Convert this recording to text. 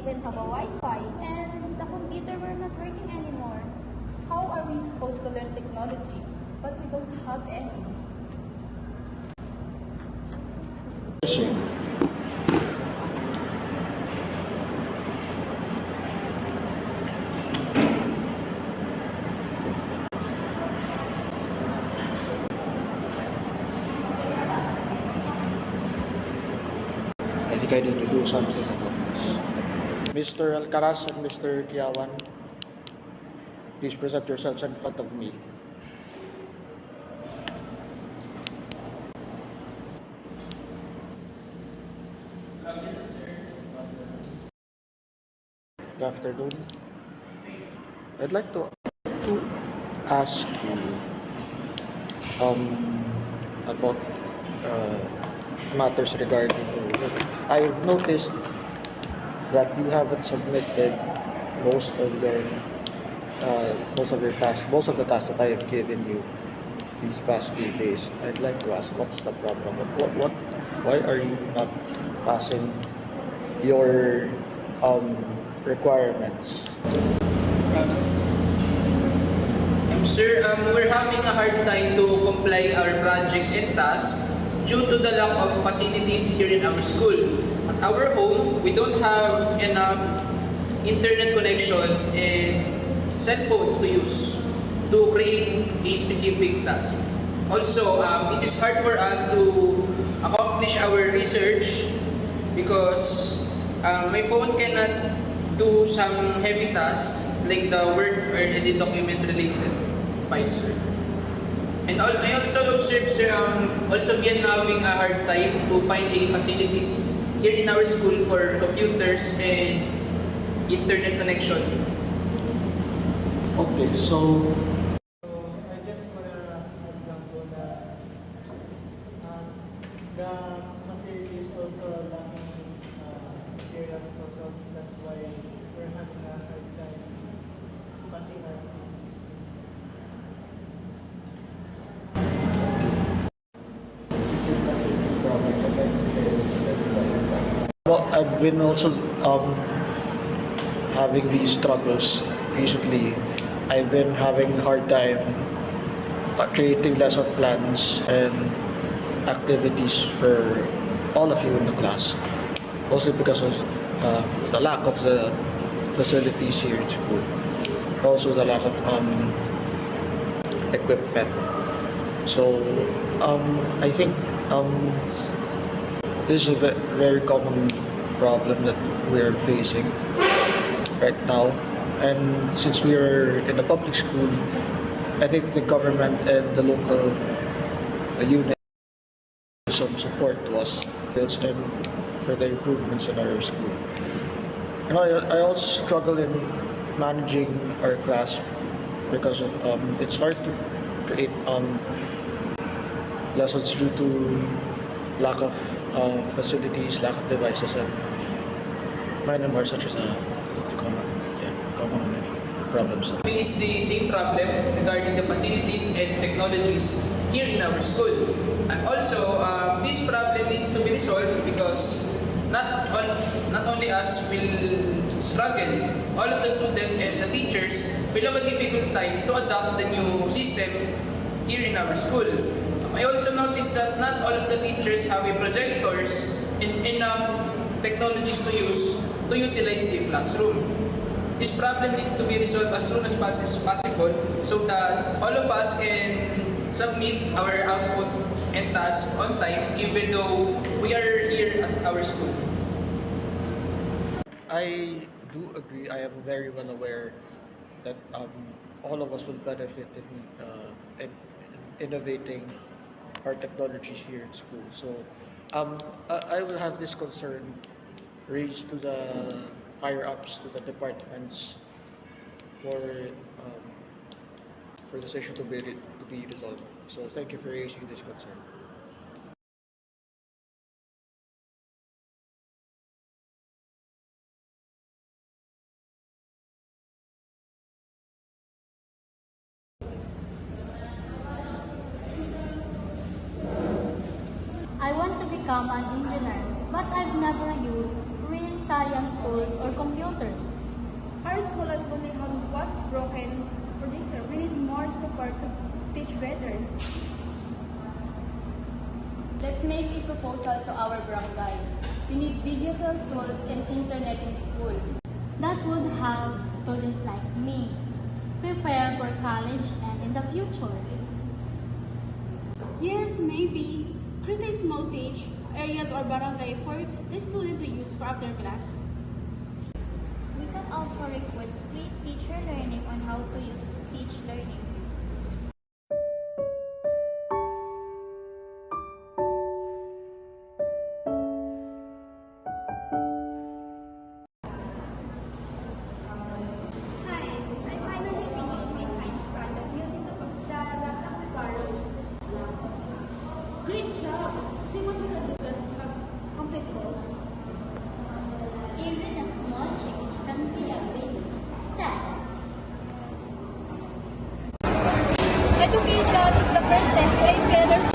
even have a Wi-Fi, and the computer were not working anymore. How are we supposed to learn technology, but we don't have any? I think I need to do something about this. Mr. Alcaraz and Mr. Kiawan, please present yourselves in front of me. Good afternoon. I'd like to ask you about matters regarding your work. I've noticed that you haven't submitted most of your tasks, most of the tasks that I have given you these past few days. I'd like to ask, what's the problem? Why are you not passing your requirements? Sir, we're having a hard time to comply our projects and tasks due to the lack of facilities here in our school. At our home, we don't have enough internet connection and cell phones to use to create a specific task. Also, it is hard for us to accomplish our research because my phone cannot do some heavy tasks like the Word or any document related files, sir. And I also observed, sir, also we are having a hard time to find any facilities here in our school for computers and internet connection. Okay, so I just wanna add lang po na the facilities also lacking materials po, so that's why we're having a hard time passing our activities. well, I've been also having these struggles recently. I've been having a hard time creating lesson plans and activities for all of you in the class. Also because of the lack of the facilities here at school. Also the lack of equipment. So I think this is a very common problem that we're facing right now. And since we are in a public school, I think the government and the local unit some support to us and for the improvements in our school. And I also struggle in managing our class because of it's hard to create lessons due to lack of facilities, lack of devices, and minor more such as common problems. Face the same problem regarding the facilities and technologies here in our school. And also, this problem needs to be resolved because not only us will struggle, all of the students and the teachers will have a difficult time to adopt the new system here in our school. I also noticed that not all of the teachers have a projectors and enough technologies to use to utilize the classroom. This problem needs to be resolved as soon as possible so that all of us can submit our output and tasks on time even though we are here at our school. I do agree. I am very well aware that all of us will benefit in innovating our technologies here in school. So I will have this concern raised to the higher ups, to the departments for this issue to be resolved. So thank you for raising this concern. I want to become an engineer, but I've never used real science tools or computers. Our scholars only have was broken projector. We need more support to teach better. Let's make a proposal to our barangay. We need digital tools and internet in school. That would help students like me prepare for college and in the future. Yes, maybe create a small page, area or barangay for the student to use for after class. We can also request free teacher learning on how to use speech learning. Guys, I finally finished my science project using the laptop we borrowed. Great job! See what we can do to complete goals. Even a small change can be a big step. Education is the first step to a better